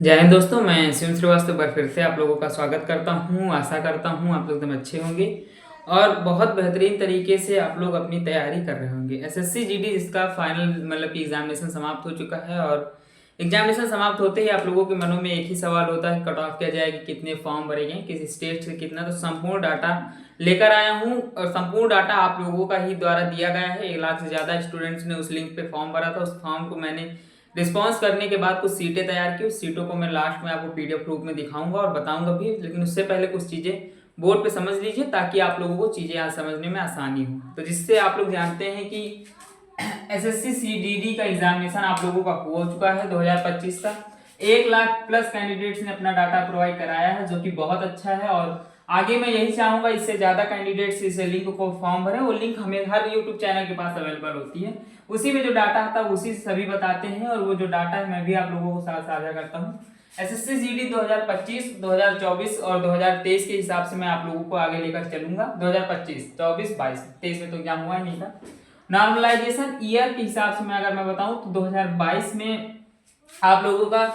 जय हिंद दोस्तों, मैं शिव श्रीवास्तव बार फिर से आप लोगों का स्वागत करता हूँ। आशा करता हूँ आप लोग एकदम अच्छे होंगे और बहुत बेहतरीन तरीके से आप लोग अपनी तैयारी कर रहे होंगे। एसएससी जीडी जिसका फाइनल मतलब कि एग्जामिनेशन समाप्त हो चुका है और एग्जामिनेशन समाप्त होते ही आप लोगों के मनों में एक ही सवाल होता है, कट ऑफ किया जाए कि कितने फॉर्म भरे गए, किस स्टेट से कितना। तो संपूर्ण डाटा लेकर आया हूँ और संपूर्ण डाटा आप लोगों का ही द्वारा दिया गया है। 1 लाख से ज़्यादा स्टूडेंट्स ने उस लिंक पे फॉर्म भरा था। उस फॉर्म को मैंने रिस्पॉन्स करने के बाद कुछ सीटें तैयार की। उस सीटों को मैं लास्ट में आपको पीडीएफ रूप में दिखाऊंगा और बताऊंगा भी, लेकिन उससे पहले कुछ चीज़ें बोर्ड पे समझ लीजिए ताकि आप लोगों को चीज़ें आज समझने में आसानी हो। तो जिससे आप लोग जानते हैं कि एसएससी सीडीडी का एग्जामिनेशन आप लोगों का हो चुका है 2025 का। 1 लाख प्लस कैंडिडेट्स ने अपना डाटा प्रोवाइड कराया है, जो कि बहुत अच्छा है। और आगे मैं यही चाहूंगा इससे ज्यादा कैंडिडेट्स इस लिंक को फॉर्म भरें। वो लिंक हमें हर यूट्यूब चैनल के पास अवेलेबल होती है। उसी में जो डाटा आता है उसी से सभी बताते हैं और वो जो डाटा है मैं भी आप लोगों को साथ साझा करता हूँ। एसएससी जीडी 2025, 2024 और 2023 के हिसाब से मैं आप लोगों को आगे लेकर चलूंगा। 2025, 24, 22, 23 में तो एग्जाम हुआ ही नहीं था। नॉर्मलाइजेशन ईयर के हिसाब से मैं अगर मैं बताऊं तो 2022 में आप लोगों का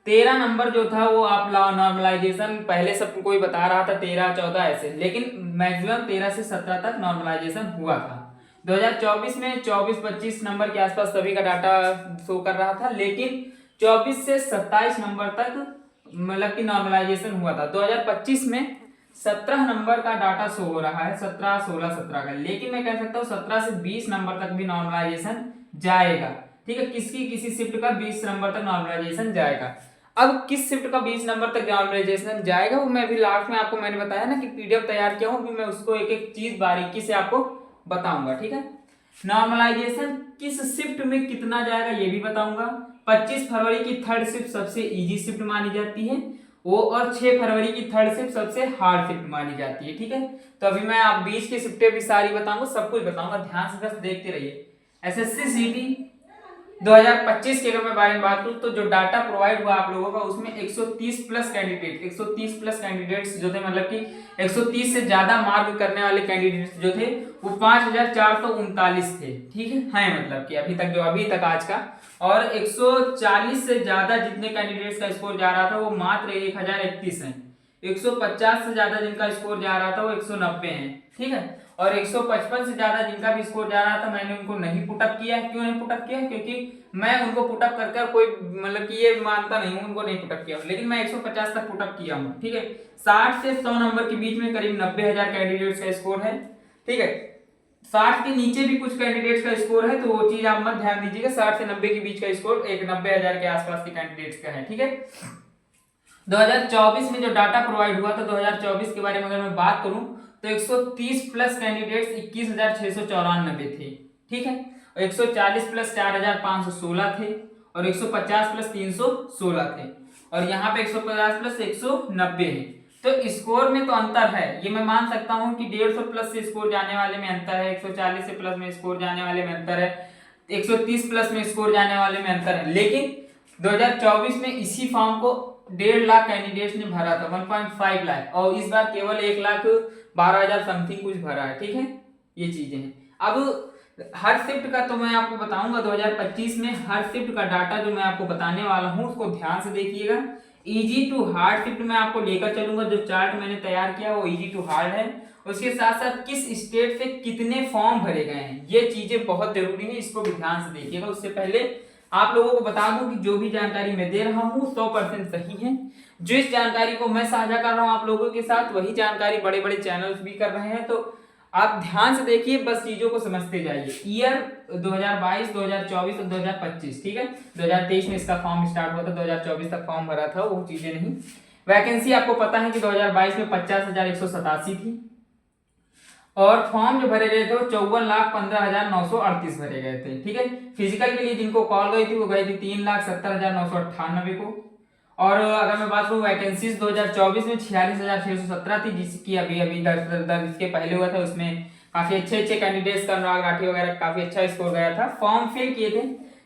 13 नंबर जो था वो आप नॉर्मलाइजेशन, पहले सब कोई बता रहा था 13, 14 ऐसे, लेकिन मैक्सिमम 13 से 17 तक नॉर्मलाइजेशन हुआ था। 2024 में 24, 25 नंबर के आसपास सभी का डाटा शो कर रहा था, लेकिन 24 से 27 नंबर तक मतलब कि नॉर्मलाइजेशन हुआ था। 2025 में 17 नंबर का डाटा शो हो रहा है, 17, 16, 17 का, लेकिन मैं कह सकता हूँ 17 से 20 नंबर तक भी नॉर्मलाइजेशन जाएगा। ठीक है, किसी शिफ्ट का 20 नंबर तक नॉर्मलाइजेशन जाएगा। अब किस शिफ्ट का 20 नंबर तक नॉर्मलाइजेशन जाएगा वो मैं अभी लास्ट में आपको मैंने बताया ना कि पीडीएफ तैयार किया हूँ, मैं उसको एक एक चीज बारीकी से आपको बताऊंगा। ठीक है, नॉर्मलाइजेशन किस शिफ्ट में कितना जाएगा ये भी बताऊंगा। 25 फरवरी की थर्ड शिफ्ट सबसे इजी शिफ्ट मानी जाती है वो, और 6 फरवरी की थर्ड शिफ्ट सबसे हार्ड शिफ्ट मानी जाती है। ठीक है, तो अभी मैं आप बीच की शिफ्टें भी सारी बताऊंगा, सब कुछ बताऊंगा, ध्यान से बस देखते रहिए। एसएससी सीटी 2025 के अगर मैं बारे में बात करूं तो जो डाटा प्रोवाइड हुआ आप लोगों का उसमें 130 प्लस कैंडिडेट्स जो थे, मतलब कि 130 से ज्यादा मार्क करने वाले कैंडिडेट्स जो थे वो 5439 थे। ठीक है, मतलब कि अभी तक आज का। और 140 से ज्यादा जितने कैंडिडेट्स का स्कोर जा रहा था वो मात्र 1031 है। 150 से ज्यादा जिनका स्कोर जा रहा था वो 190 है। ठीक है, और 155 से ज्यादा जिनका भी स्कोर जा रहा था मैंने उनको नहीं पुटअप किया। क्यों नहीं पुटअप किया? क्योंकि मैं उनको पुटअप कर कोई मतलब कि ये मानता नहीं हूं, उनको नहीं पुटअप किया, लेकिन मैं 150 तक पुटअप किया हूं। ठीक है, 60 से 100 नंबर के बीच में करीब 90,000 कैंडिडेट्स का स्कोर है। ठीक है, 60 के नीचे भी कुछ कैंडिडेट्स का स्कोर है, तो वो चीज आप मत ध्यान दीजिएगा। 60 से 90 के बीच का स्कोर एक 90,000 के आसपास के कैंडिडेट्स का है। ठीक है, 2024 में जो डाटा प्रोवाइड हुआ था 2024 के बारे में अगर मैं बात करूं तो 130 प्लस कैंडिडेट्स 21,694 थे। ठीक है, और 140 प्लस 4,516 थे और 150 प्लस 316 थे और यहाँ पे 150 प्लस 190 है। तो स्कोर में तो अंतर है, ये मैं मान सकता हूँ कि 150 प्लस से स्कोर जाने वाले में अंतर है, 140 से प्लस में स्कोर जाने वाले में अंतर है, 130 प्लस में स्कोर जाने वाले में अंतर है। लेकिन 2024 में इसी फॉर्म को 1.5 लाख कैंडिडेट्स ने भरा था, 1.5 लाख, और इस बार केवल 1,12,000 समथिंग कुछ भरा है। ठीक है, ये चीजें हैं। अब हर शिफ्ट का तो मैं आपको बताऊंगा 2025 में हर शिफ्ट का डाटा जो मैं आपको बताने वाला हूं उसको ध्यान से देखिएगा। इजी टू हार्ड शिफ्ट में आपको लेकर चलूंगा। जो चार्ट मैंने तैयार किया वो इजी टू हार्ड है। उसके साथ साथ किस स्टेट से कितने फॉर्म भरे गए हैं ये चीजें बहुत जरूरी है, इसको भी ध्यान से देखिएगा। उससे पहले आप लोगों को बता दूं कि जो भी जानकारी मैं दे रहा हूं 100% सही है। जिस जानकारी को मैं साझा कर रहा हूं आप लोगों के साथ वही जानकारी बड़े बड़े चैनल्स भी कर रहे हैं, तो आप ध्यान से देखिए, बस चीजों को समझते जाइए। ईयर 2022, 2024 और 2025। ठीक है, 2023 में इसका फॉर्म स्टार्ट हुआ था, 2024 तक फॉर्म भरा था, वो चीजें नहीं। वैकेंसी आपको पता है कि 2022 में 50,187 थी और फॉर्म जो भरे गए थे वो 54,15,938 भरे गए थे। ठीक है, फिजिकल के लिए जिनको कॉल गई थी वो गई थी 3,70,998 को। और अगर मैं बात करूँ वैकेंसीज 2024 में 46,617 थी, जिसकी अभी इसके पहले हुआ था उसमें काफी अच्छे कैंडिडेट्स का, अनुराग राठी वगैरह काफी अच्छा स्कोर गया था। फॉर्म फिल किए थे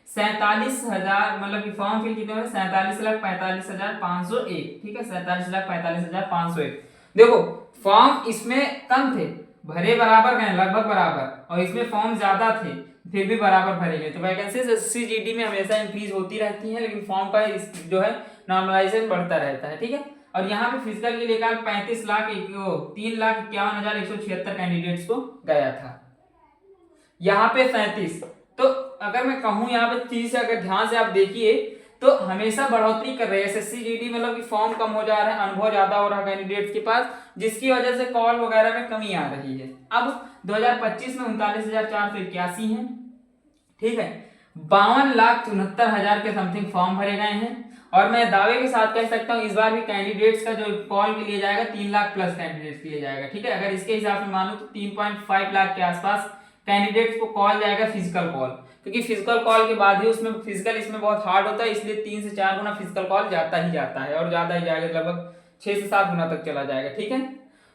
47,000, मतलब कि फॉर्म फिल कितने 47,45,501। ठीक है, 47,45,501। देखो फॉर्म इसमें कम थे, भरे बराबर गए, लगभग बराबर, और इसमें फॉर्म ज्यादा थे फिर भी बराबर भरे गए। तो वैकेंसीज एसएससी जीडी में हमेशा इंक्रीज होती रहती है, लेकिन फॉर्म का जो है नॉर्मलाइजेशन बढ़ता रहता है, ठीक है। और यहाँ पे फिजिकल के लेकर 3,51,176 कैंडिडेट्स को गया था, यहाँ पे 37। तो अगर मैं कहूँ यहाँ पे 30, अगर ध्यान से आप देखिए तो हमेशा बढ़ोतरी कर रहे हैं एसएससी जीडी, मतलब कि फॉर्म कम हो जा रहा है, अनुभव ज्यादा हो रहा है कैंडिडेट्स के पास, जिसकी वजह से कॉल वगैरह में कमी आ रही है। अब 2025 में 39,481 है, ठीक है। 52,74,000 के समथिंग फॉर्म भरे गए हैं, और मैं दावे के साथ कह सकता हूँ इस बार भी कैंडिडेट्स का जो कॉल के लिए जाएगा 3 लाख प्लस कैंडिडेट्स के लिए जाएगा, ठीक है। अगर इसके हिसाब से मानो तो 3.5 लाख के आसपास कैंडिडेट्स को कॉल जाएगा, फिजिकल कॉल, क्योंकि फिजिकल कॉल के बाद ही उसमें फिजिकल इसमें बहुत हार्ड होता है, इसलिए 3 से 4 गुना फिजिकल कॉल जाता ही जाता है, और ज्यादा ही जाएगा, लगभग 6 से 7 गुना तक चला जाएगा, ठीक है।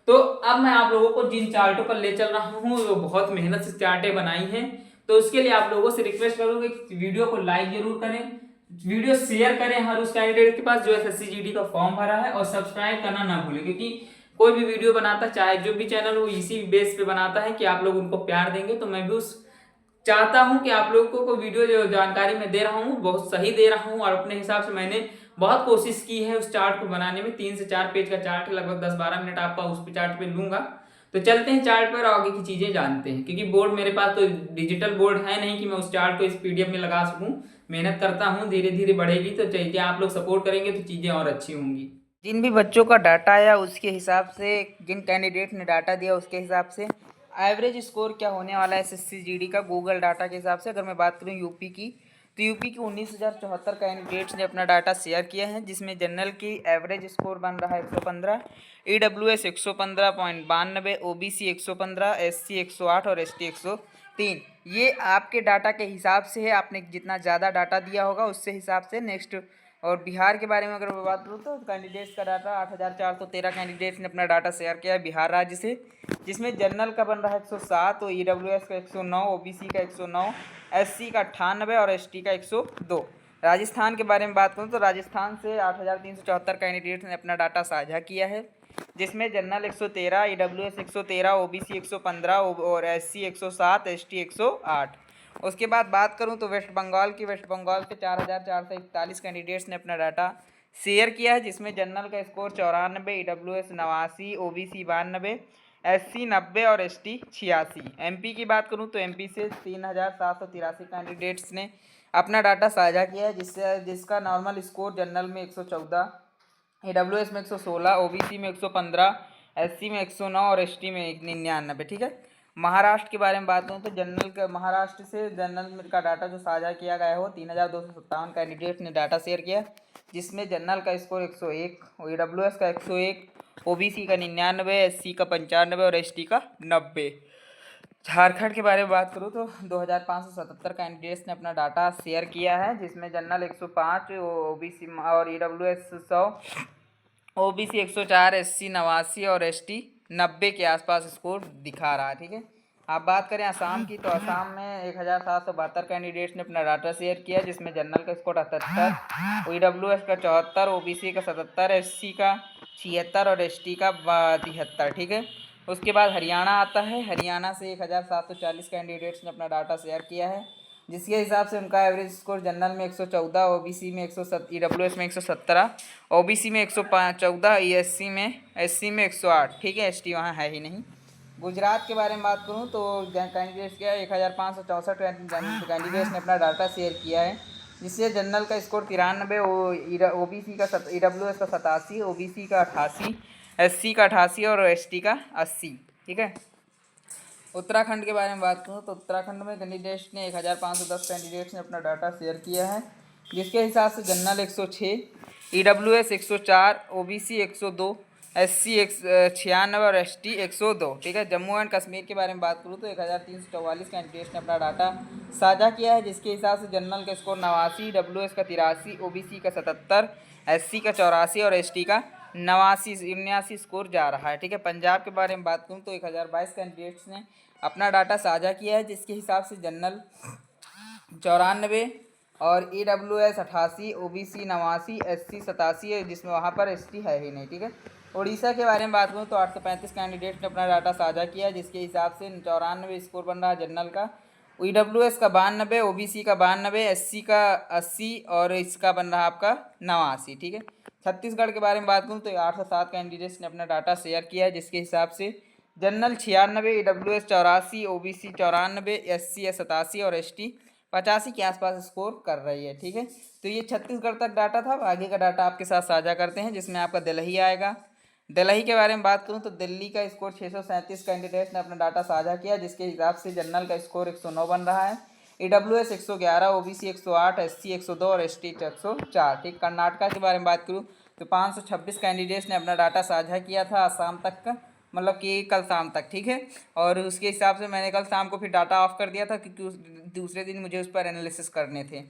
तो अब मैं आप लोगों को जिन चार्टों पर ले चल रहा हूँ वो बहुत मेहनत से चार्टें बनाई हैं, तो उसके लिए आप लोगों से रिक्वेस्ट करूंगा कि वीडियो को लाइक जरूर करें, वीडियो शेयर करें हर उस कैंडिडेट के पास जो एसएससी जीडी का फॉर्म भरा है, और सब्सक्राइब करना ना भूलें, क्योंकि कोई भी वीडियो बनाता, चाहे जो भी चैनल वो इसी बेस पे बनाता है कि आप लोग उनको प्यार देंगे, तो मैं भी उस चाहता हूं कि आप लोगों को वीडियो जो जानकारी मैं दे रहा हूं बहुत सही दे रहा हूं, और अपने हिसाब से मैंने बहुत कोशिश की है उस चार्ट को बनाने में। 3 से 4 पेज का चार्ट है, लगभग 10-12 मिनट आपका उस चार्ट पे लूंगा। तो चलते हैं चार्ट पर, आगे की चीजें जानते हैं, क्योंकि बोर्ड मेरे पास तो डिजिटल बोर्ड है नहीं कि मैं उस चार्ट को इस पीडीएफ में लगा सकूं। मेहनत करता हूं, धीरे धीरे बढ़ेगी, तो चाहिए आप लोग सपोर्ट करेंगे तो चीजें और अच्छी होंगी। जिन भी बच्चों का डाटा आया उसके हिसाब से, जिन कैंडिडेट ने डाटा दिया उसके हिसाब से एवरेज स्कोर क्या होने वाला है एसएससी जीडी का गूगल डाटा के हिसाब से। अगर मैं बात करूं यूपी की, तो यूपी की 19,074 कैंडिडेट्स ने अपना डाटा शेयर किया है, जिसमें जनरल की एवरेज स्कोर बन रहा है 115, ईडब्ल्यूएस 115.92, ओबीसी 115, एससी 108 और एसटी 103। ये आपके डाटा के हिसाब से है, आपने जितना ज़्यादा डाटा दिया होगा उससे हिसाब से। नेक्स्ट, और बिहार के बारे में अगर मैं बात करूँ तो कैंडिडेट्स का डाटा 8,413 कैंडिडेट्स ने अपना डाटा शेयर किया है बिहार राज्य से, जिसमें जनरल का बन रहा है 107, तो ईडब्ल्यूएस का 109, ओबीसी का 109, एससी का 98 और एसटी का 102। राजस्थान के बारे में बात करूँ तो राजस्थान से 8,374 कैंडिडेट्स ने अपना डाटा साझा किया है, जिसमें जनरल 113, ईडब्ल्यूएस 113, ओबीसी 115 और एससी 107, एसटी 108। उसके बाद बात करूं तो वेस्ट बंगाल के 4,441 कैंडिडेट्स ने अपना डाटा शेयर किया है, जिसमें जनरल का स्कोर 94, ईडब्ल्यूएस 89, ओबीसी 92, एससी 90 और एसटी 86। एमपी की बात करूं तो एमपी से 3,783 कैंडिडेट्स ने अपना डाटा साझा किया है, जिसका नॉर्मल स्कोर जनरल में 114, ईडब्ल्यूएस में 116, ओबीसी में 115, एससी में 109 और एसटी में 99, ठीक है। महाराष्ट्र के बारे में बात करूँ तो जनरल का, महाराष्ट्र से जनरल का डाटा जो साझा किया गया हो 3,257 कैंडिडेट्स ने डाटा शेयर किया, जिसमें जनरल का स्कोर 101, ईडब्ल्यूएस का 101, ओबीसी का 99, एससी का 95 और एसटी का 90। झारखंड के बारे में बात करूँ तो 2,577 कैंडिडेट्स ने अपना डाटा शेयर किया है, जिसमें जनरल 105, ओबीसी और ईडब्ल्यूएस 100, ओबीसी 104, एससी 89 और एसटी 90 के आसपास स्कोर दिखा रहा है, ठीक है। आप बात करें असम की, तो असम में 1,772 कैंडिडेट्स ने अपना डाटा शेयर किया, जिसमें जनरल का स्कोर 78, ईडब्ल्यूएस का 74, ओबीसी का 77, एससी का 76 और एसटी का 73, ठीक है। उसके बाद हरियाणा आता है, हरियाणा से 1,740 कैंडिडेट्स ने अपना डाटा शेयर किया है, जिसके हिसाब से उनका एवरेज स्कोर जनरल में 114, ओबीसी में 107, ईडब्ल्यूएस में 117, ओबीसी में 114, एससी में 108, ठीक है। एसटी वहाँ है ही नहीं। गुजरात के बारे में बात करूँ तो कैंडिडेट्स क्या 1,564 कैंडिडेट्स ने अपना डाटा शेयर किया है, जिससे जनरल का स्कोर 93, ओबीसी का ईडब्ल्यूएस का 87, ओबीसी का 88, एससी का 88 और एसटी का 80, ठीक है। उत्तराखंड के बारे में बात करूँ तो उत्तराखंड में कैंडिडेट्स ने 1,510 कैंडिडेट्स ने अपना डाटा शेयर किया है, जिसके हिसाब से जनरल 106, ईडब्ल्यूएस 104, ओबीसी 102, एससी 96 और एसटी 102, ठीक है। जम्मू एंड कश्मीर के बारे में बात करूँ तो 1,344 कैंडिडेट्स ने अपना डाटा साझा किया है, जिसके हिसाब से जनरल का स्कोर 89, ईडब्ल्यूएस का 83, ओबीसी का 77, एससी का 84 और एसटी का 89 स्कोर जा रहा है, ठीक है। पंजाब के बारे में बात करूँ तो 1,022 कैंडिडेट्स ने अपना डाटा साझा किया है, जिसके हिसाब से जनरल 94 और ईडब्ल्यूएस 88, ओबीसी 89, एससी 87 है, जिसमें वहाँ पर एसटी है ही नहीं, ठीक है। उड़ीसा के बारे में बात करूँ तो 835 कैंडिडेट्स ने अपना डाटा साझा किया है, जिसके हिसाब से 94 स्कोर बन रहा है जनरल का, EWS का 92, OBC का 92, SC का 80 और इसका बन रहा आपका 89। ठीक है। छत्तीसगढ़ के बारे में बात करूँ तो 807 कैंडिडेट्स ने अपना डाटा शेयर किया है, जिसके हिसाब से जनरल 96, EWS 84, OBC 94, SC 87 और ST 85 के आसपास स्कोर कर रही है। ठीक है। तो ये छत्तीसगढ़ तक डाटा था। आगे का डाटा आपके साथ साझा करते हैं, जिसमें आपका दिल्ली आएगा। दिल्ली के बारे में बात करूं तो दिल्ली का स्कोर 637 कैंडिडेट्स ने अपना डाटा साझा किया, जिसके हिसाब से जनरल का स्कोर 109 बन रहा है। EWS 111, OBC 108, SC 102 और ST 104। ठीक। कर्नाटका के बारे में बात करूं तो 526 कैंडिडेट्स ने अपना डाटा साझा किया था शाम तक का, मतलब कि कल शाम तक। ठीक है। और उसके हिसाब से मैंने कल शाम को फिर डाटा ऑफ कर दिया था, क्योंकि दूसरे दिन मुझे उस पर एनालिसिस करने थे।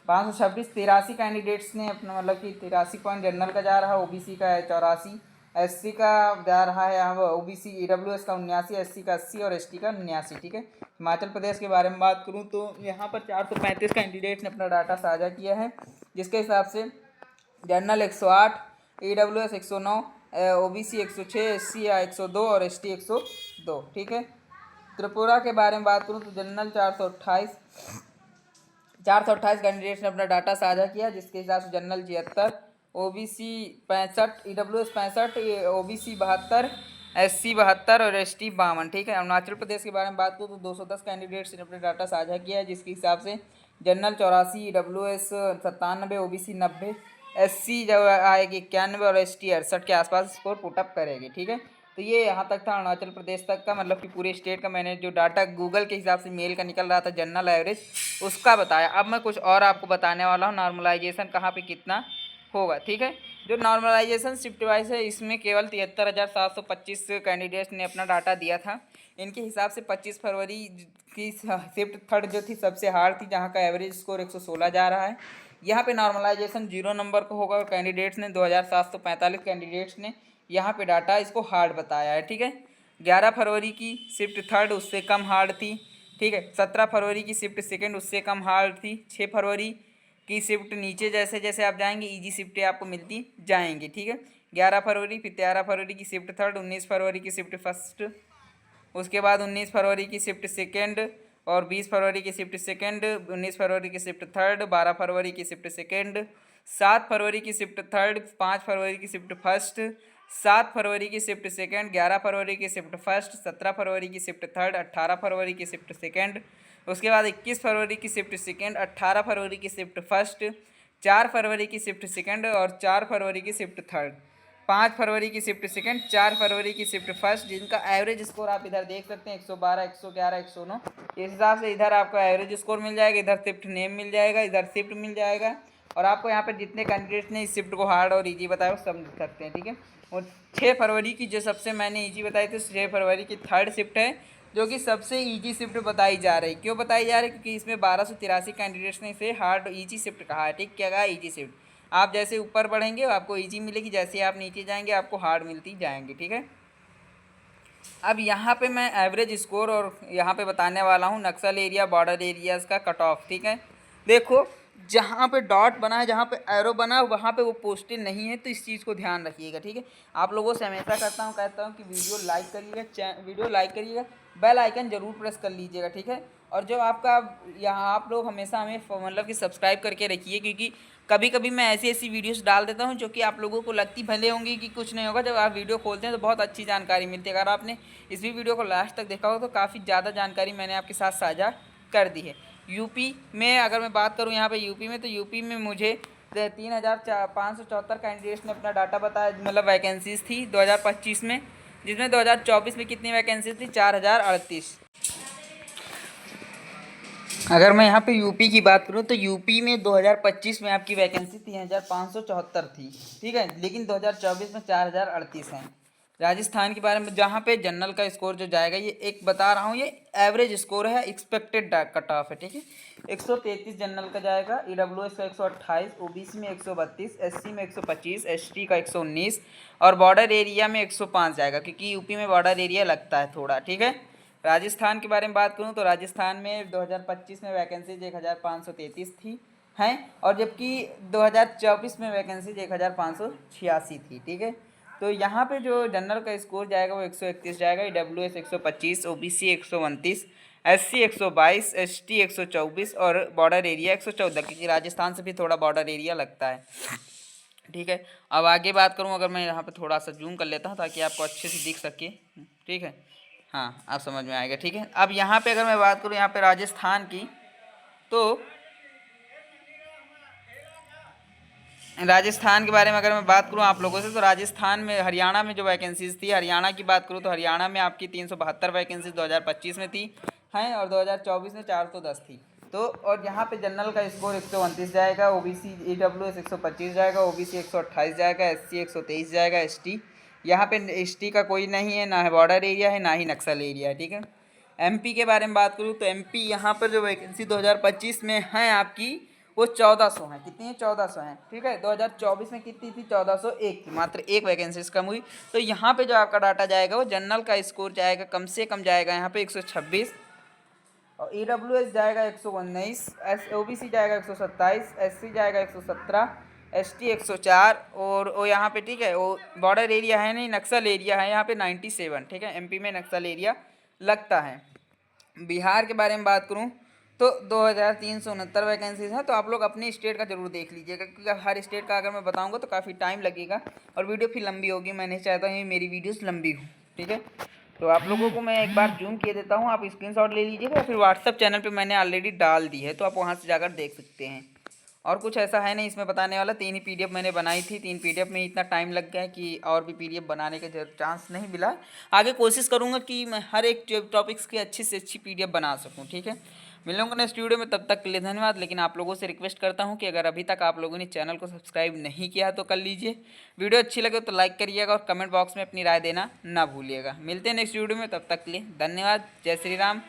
526 83 कैंडिडेट्स ने अपना, मतलब कि 83 पॉइंट जनरल का जा रहा है, OBC का है 84, SC का जा रहा है यहाँ OBC EWS का 79, SC का 80 और ST का 89। ठीक है। हिमाचल प्रदेश के बारे में बात करूँ तो यहाँ पर 435 कैंडिडेट्स ने अपना डाटा साझा किया है, जिसके हिसाब से जनरल 108, EWS 109, OBC 106, SC 102 और ST 102। ठीक है। त्रिपुरा के बारे में बात करूँ तो जनरल 428 कैंडिडेट्स ने अपना डाटा साझा किया, जिसके हिसाब से general 76, OBC 65, EWS 65, OBC 72, SC 72 और ST 52। ठीक है। अरुणाचल प्रदेश के बारे में बात करूँ तो 210 कैंडिडेट्स ने अपना डाटा साझा किया है, जिसके हिसाब से जनरल 84, EWS 97, OBC 90, SC जो आएगी 91 और ST 68 के आसपास स्कोर पुटअप करेगी। ठीक है। तो ये यहाँ तक था अरुणाचल प्रदेश तक का, मतलब कि पूरे स्टेट का मैंने जो डाटा गूगल के हिसाब से मेल का निकल रहा था जनरल एवरेज, उसका बताया। अब मैं कुछ और आपको बताने वाला हूँ, नॉर्मलाइजेशन कहाँ पे कितना होगा। ठीक है। जो नॉर्मलाइजेशन शिफ्ट वाइज है, इसमें केवल 73,725 कैंडिडेट्स ने अपना डाटा दिया था। इनके हिसाब से 25 फरवरी की शिफ्ट थर्ड जो थी सबसे हार्ड थी, जहाँ का एवरेज स्कोर 116 जा रहा है। यहाँ पे नॉर्मलाइजेशन 0 नंबर को होगा और कैंडिडेट्स ने 2,745 कैंडिडेट्स ने यहाँ पे डाटा इसको हार्ड बताया है। ठीक है। 11 फरवरी की शिफ्ट थर्ड उससे कम हार्ड थी। ठीक है। 17 फरवरी की शिफ्ट सेकंड उससे कम हार्ड थी। 6 फरवरी की शिफ्ट नीचे जैसे जैसे आप जाएंगे ईजी शिफ्टें आपको मिलती जाएंगी। ठीक है। 11 फरवरी, फिर 13 फरवरी की शिफ्ट थर्ड, 19 फरवरी की शिफ्ट फर्स्ट, उसके बाद 19 फरवरी की शिफ्ट सेकेंड और 20 फरवरी की शिफ्ट सेकेंड, 19 फरवरी की शिफ्ट थर्ड, 12 फरवरी की शिफ्ट सेकेंड, 7 फरवरी की शिफ्ट थर्ड, 5 फरवरी की शिफ्ट फर्स्ट, 7 फरवरी की शिफ्ट सेकेंड, 11 फरवरी की शिफ्ट फर्स्ट, 17 फरवरी की शिफ्ट थर्ड, 18 फरवरी की शिफ्ट सेकेंड, उसके बाद 21 फरवरी की शिफ्ट सेकेंड, 18 फरवरी की शिफ्ट फर्स्ट, 4 फरवरी की शिफ्ट सेकेंड और 4 फरवरी की शिफ्ट थर्ड, 5 फरवरी की शिफ्ट सेकेंड, 4 फरवरी की शिफ्ट फर्स्ट, जिनका एवरेज स्कोर आप इधर देख सकते हैं 112, 111, 109। इस हिसाब से इधर आपका एवरेज स्कोर मिल जाएगा, इधर शिफ्ट नेम मिल जाएगा, इधर शिफ्ट मिल जाएगा, और आपको यहाँ पर जितने कैंडिडेट्स ने इस शिफ्ट को हार्ड और ईजी बताया वो समझ सकते हैं। ठीक है। और 6 फरवरी की जो सबसे मैंने ईजी बताई थी, 6 फरवरी की थर्ड शिफ्ट है, जो कि सबसे ईजी शिफ्ट बताई जा रही। क्यों बताई जा रही? क्योंकि इसमें 1283 कैंडिडेट्स ने इसे हार्ड ईजी शिफ्ट कहा है। ठीक। क्या कहा? Easy shift. आप जैसे ऊपर बढ़ेंगे आपको ईजी मिलेगी, जैसे आप नीचे जाएंगे आपको हार्ड मिलती जाएंगी। ठीक है। अब यहाँ पे मैं एवरेज स्कोर और यहाँ पे बताने वाला हूँ नक्सल एरिया, बॉर्डर एरियाज़ का कट ऑफ। ठीक है। देखो, जहाँ पे डॉट बना है, जहाँ पे एरो बना है, वहाँ पे वो पोस्टेड नहीं है, तो इस चीज़ को ध्यान रखिएगा। ठीक है। आप लोगों से हमेशा कहता हूँ कि वीडियो लाइक करिएगा, बेल आइकन जरूर प्रेस कर लीजिएगा। ठीक है। और जो आपका यहाँ आप लोग हमेशा हमें मतलब कि सब्सक्राइब करके रखिए, क्योंकि कभी कभी मैं ऐसी ऐसी वीडियोस डाल देता हूँ जो कि आप लोगों को लगती भले होंगी कि कुछ नहीं होगा, जब आप वीडियो खोलते हैं तो बहुत अच्छी जानकारी मिलती है। अगर आपने इस भी वीडियो को लास्ट तक देखा हो तो काफ़ी ज़्यादा जानकारी मैंने आपके साथ साझा कर दी है। यूपी में अगर मैं बात करूँ, यहाँ पे यूपी में, तो यूपी में मुझे 3,574 कैंडिडेट्स ने अपना डाटा बताया, मतलब वैकेंसीज़ थी 2025 में, जिसमें 2024 में कितनी वैकेंसीज थी? 4,038। अगर मैं यहाँ पे यूपी की बात करूँ तो यूपी में 2025 में आपकी वैकेंसी 3,574 थी। ठीक है। लेकिन 2024 में 4,038 हैं। राजस्थान के बारे में, जहाँ पे जनरल का स्कोर जो जाएगा, ये एक बता रहा हूँ, ये एवरेज स्कोर है, एक्सपेक्टेड कट ऑफ है। ठीक है। 133 जनरल का जाएगा, EWS का 128, OBC में 132, SC में 125, ST का 119 और बॉर्डर एरिया में 105 जाएगा, क्योंकि यूपी में बॉर्डर एरिया लगता है थोड़ा। ठीक है। राजस्थान के बारे में बात करूं तो राजस्थान में 2025 में वैकेंसीज 1,533 थी हैं, और जबकि 2024 में वैकेंसीज 1,586 थी। ठीक है। तो यहाँ पे जो जनरल का स्कोर जाएगा वो 131 जाएगा, EWS 125, OBC 129, SC 122, ST 124 और बॉर्डर एरिया 114, क्योंकि राजस्थान से भी थोड़ा बॉर्डर एरिया लगता है। ठीक है, अब आगे बात करूं, अगर मैं यहाँ पे थोड़ा सा जूम कर लेता हूँ ताकि आपको अच्छे से दिख सके। ठीक है, हाँ आप समझ में आएगा। ठीक है, अब यहाँ पे अगर मैं बात करूँ यहाँ पे राजस्थान की, तो राजस्थान के बारे में अगर मैं बात करूं आप लोगों से, तो राजस्थान में हरियाणा में जो वैकेंसीज थी, हरियाणा की बात करूं तो हरियाणा में आपकी 372 वैकेंसीज 2025 में थी हैं, और 2024 में 410 थी। तो और यहाँ पे जनरल का स्कोर 129 जाएगा, OBC EWS 125 जाएगा, OBC 128 जाएगा, SC 123 जाएगा, ST यहाँ पे ST का कोई नहीं है, ना है बॉर्डर एरिया है, ना ही नक्सल एरिया है। ठीक है, MP के बारे में बात करूँ तो MP यहाँ पर जो वैकेंसी 2025 में है आपकी, वो 1400 हैं। कितनी है? 1400 हैं। ठीक है, 2024 में कितनी थी? 1401 थी, मात्र एक वैकेंसीज कम हुई। तो यहाँ पे जो आपका डाटा जाएगा वो जनरल का स्कोर जाएगा, कम से कम जाएगा यहाँ पे 126, और EWS जाएगा 119, OBC जाएगा 127, SC जाएगा 117, ST 104, और वो यहाँ पे ठीक है वो बॉर्डर एरिया है नहीं, नक्सल एरिया है यहाँ पे 97। ठीक है, MP में नक्सल एरिया लगता है। बिहार के बारे में बात करूँ तो 2369 वैकेंसीज हैं। तो आप लोग अपनी स्टेट का जरूर देख लीजिएगा, क्योंकि हर स्टेट का अगर मैं बताऊंगा तो काफ़ी टाइम लगेगा और वीडियो फिर लंबी होगी। मैं नहीं चाहता हूँ मेरी वीडियोस लंबी हो। ठीक है, तो आप लोगों को मैं एक बार जूम किए देता हूँ, आप स्क्रीनशॉट ले लीजिएगा, या फिर व्हाट्सअप चैनल पे मैंने ऑलरेडी डाल दी है, तो आप वहाँ से जाकर देख सकते हैं। और कुछ ऐसा है नहीं इसमें बताने वाला, 3 ही PDF मैंने बनाई थी, 3 PDF में इतना टाइम लग गया कि और भी PDF बनाने का चांस नहीं मिला। आगे कोशिश करूँगा कि मैं हर एक टॉपिक्स की अच्छी से अच्छी PDF बना सकूँ। ठीक है, मिलूंगा नेक्स्ट वीडियो में, तब तक के लिए धन्यवाद। लेकिन आप लोगों से रिक्वेस्ट करता हूँ कि अगर अभी तक आप लोगों ने चैनल को सब्सक्राइब नहीं किया तो कर लीजिए। वीडियो अच्छी लगे तो लाइक करिएगा और कमेंट बॉक्स में अपनी राय देना ना भूलिएगा। मिलते हैं नेक्स्ट वीडियो में, तब तक के लिए धन्यवाद। जय श्री राम,